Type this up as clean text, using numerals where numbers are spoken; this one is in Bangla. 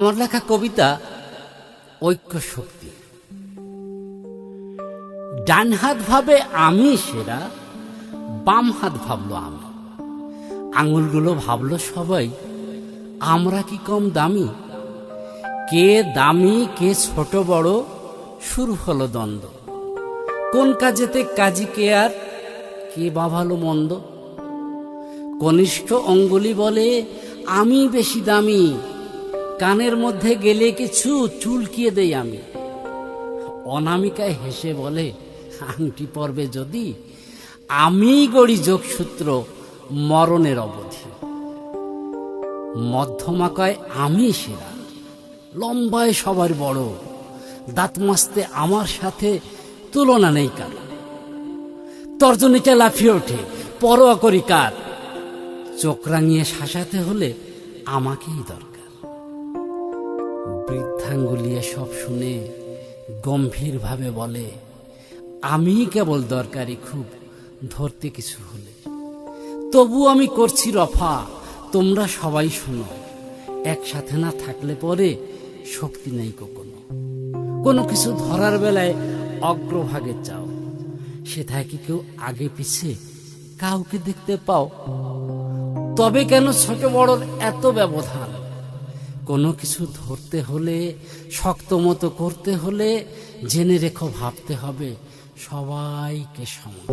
আমার লেখা কবিতা ঐক্য শক্তি। ডান হাত ভাবে আমি সেরা, বাম হাত ভাবলো আমি, আঙুলগুলো ভাবলো সবাই আমরা কি কম দামি। কে দামি কে ছোট বড়, শুরু হলো দ্বন্দ্ব। কোন কাজেতে কাজী কে আর কে বা ভালো মন্দ। কনিষ্ঠ অঙ্গুলি বলে আমি বেশি দামি, কানের মধ্যে গেলে কিছু চুলকিয়ে দেই আমি। অনামিকায় হেসে বলে আংটি পরবে যদি, আমি গড়ি যোগসূত্র মরণের অবধি। মধ্যমাকায় আমি সেরা, লম্বায় সবার বড়, দাঁত মাজতে আমার সাথে তুলনা নেই কারো। তর্জনীটা লাফিয়ে ওঠে পরোয়া করি কার, চোখ রাঙিয়ে শাসাতে হলে আমাকেই দরকার। বৃদ্ধাঙ্গুলিয়ে সব শুনে গম্ভীরভাবে বলে আমি কেবল দরকারি খুব ধরতে কিছু হলে। তবু আমি করছি রফা, তোমরা সবাই শোনো, একসাথে না থাকলে পরে শক্তি নেই কখনো। কোনো কিছু ধরার বেলায় অগ্রভাগে চাও, সেটাই কি কেউ আগে পিছে কাউকে দেখতে পাও। তবে কেন ছোট বড়র এত ব্যবধান। কোনো কিছু ধরতে হলে, শক্ত মতো করতে হলে জেনে রেখো ভাবতে হবে সবাইকে সমান।